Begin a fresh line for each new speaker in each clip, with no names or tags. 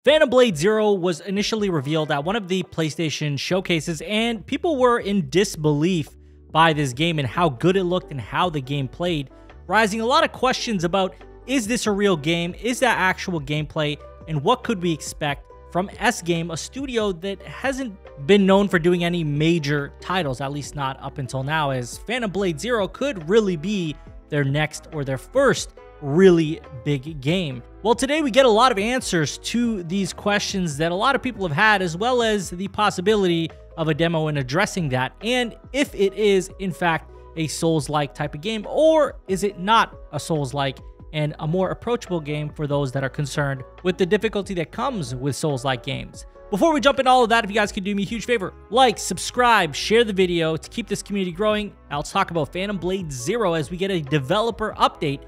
Phantom Blade Zero was initially revealed at one of the PlayStation showcases, and people were in disbelief by this game and how good it looked and how the game played, raising a lot of questions about, is this a real game? Is that actual gameplay? And what could we expect from S-Game, a studio that hasn't been known for doing any major titles, at least not up until now, as Phantom Blade Zero could really be their next or their first really big game. Well, today we get a lot of answers to these questions that a lot of people have had, as well as the possibility of a demo in addressing that, and if it is in fact a Souls-like type of game, or is it not a Souls-like and a more approachable game for those that are concerned with the difficulty that comes with Souls-like games. Before we jump into all of that, if you guys could do me a huge favor, like, subscribe, share the video to keep this community growing. Now let's talk about Phantom Blade Zero as we get a developer update.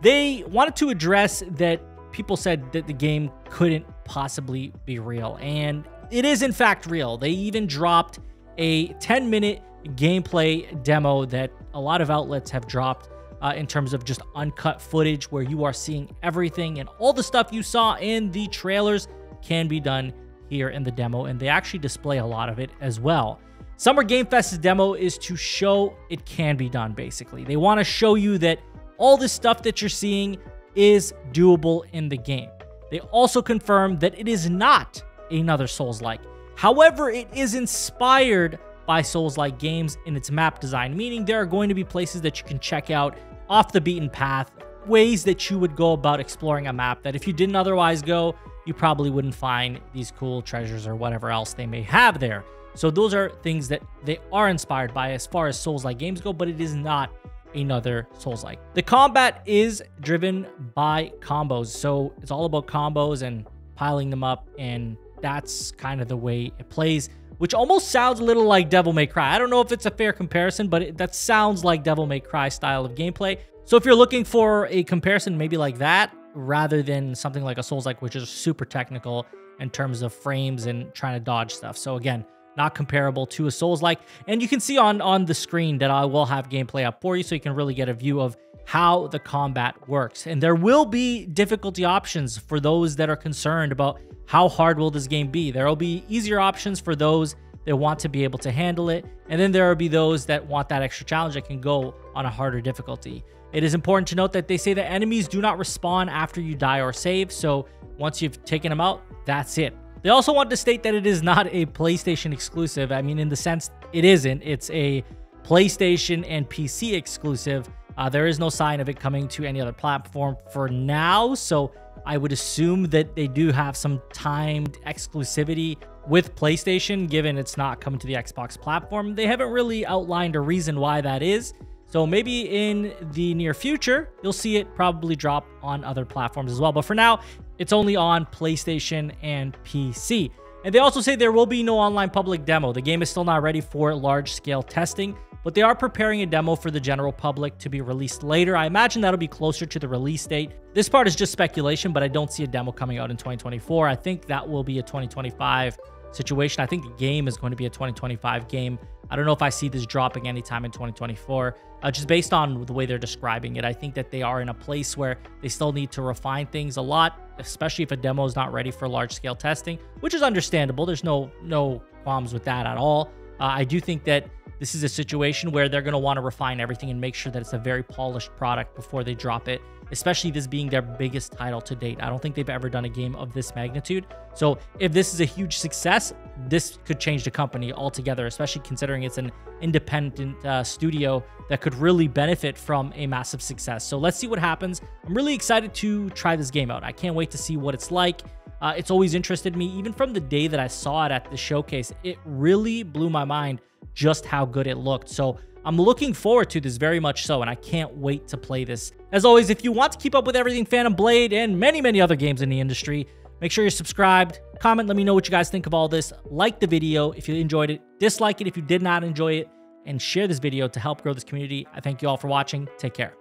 They wanted to address that people said that the game couldn't possibly be real, and it is in fact real. They even dropped a 10-minute gameplay demo that a lot of outlets have dropped in terms of just uncut footage where you are seeing everything, and all the stuff you saw in the trailers can be done here in the demo, and they actually display a lot of it as well. Summer Game Fest's demo is to show it can be done, basically. They want to show you that all this stuff that you're seeing is doable in the game. They also confirm that it is not another Souls-like. However, it is inspired by Souls-like games in its map design, meaning there are going to be places that you can check out off the beaten path, ways that you would go about exploring a map that if you didn't otherwise go, you probably wouldn't find these cool treasures or whatever else they may have there. So those are things that they are inspired by as far as Souls-like games go, but it is not another Souls-like. The combat is driven by combos, so it's all about combos and piling them up, and that's kind of the way it plays, which almost sounds a little like Devil May Cry. I don't know if it's a fair comparison, but that sounds like Devil May Cry style of gameplay. So if you're looking for a comparison maybe like that, rather than something like a Souls-like, which is super technical in terms of frames and trying to dodge stuff. So again, not comparable to a Souls-like. And you can see on the screen that I will have gameplay up for you so you can really get a view of how the combat works. And there will be difficulty options for those that are concerned about how hard will this game be. There will be easier options for those that want to be able to handle it. And then there will be those that want that extra challenge that can go on a harder difficulty. It is important to note that they say that enemies do not respawn after you die or save. So once you've taken them out, that's it. They also want to state that it is not a PlayStation exclusive. I mean, in the sense it isn't. It's a PlayStation and PC exclusive. There is no sign of it coming to any other platform for now. So I would assume that they do have some timed exclusivity with PlayStation, given it's not coming to the Xbox platform. They haven't really outlined a reason why that is. So maybe in the near future, you'll see it probably drop on other platforms as well. But for now, it's only on PlayStation and PC. And they also say there will be no online public demo. The game is still not ready for large-scale testing, but they are preparing a demo for the general public to be released later. I imagine that'll be closer to the release date. This part is just speculation, but I don't see a demo coming out in 2024. I think that will be a 2025 situation. I think the game is going to be a 2025 game. I don't know if I see this dropping anytime in 2024, just based on the way they're describing it. I think that they are in a place where they still need to refine things a lot, especially if a demo is not ready for large-scale testing, which is understandable. There's no qualms with that at all. I do think that this is a situation where they're going to want to refine everything and make sure that it's a very polished product before they drop it, especially this being their biggest title to date. I don't think they've ever done a game of this magnitude. So if this is a huge success, this could change the company altogether, especially considering it's an independent studio that could really benefit from a massive success. So let's see what happens. I'm really excited to try this game out. I can't wait to see what it's like. It's always interested me. Even from the day that I saw it at the showcase, it really blew my mind just how good it looked. So I'm looking forward to this very much so, and I can't wait to play this. As always, if you want to keep up with everything Phantom Blade and many other games in the industry, make sure you're subscribed. Comment, let me know what you guys think of all this. Like the video if you enjoyed it. Dislike it if you did not enjoy it. And share this video to help grow this community. I thank you all for watching. Take care.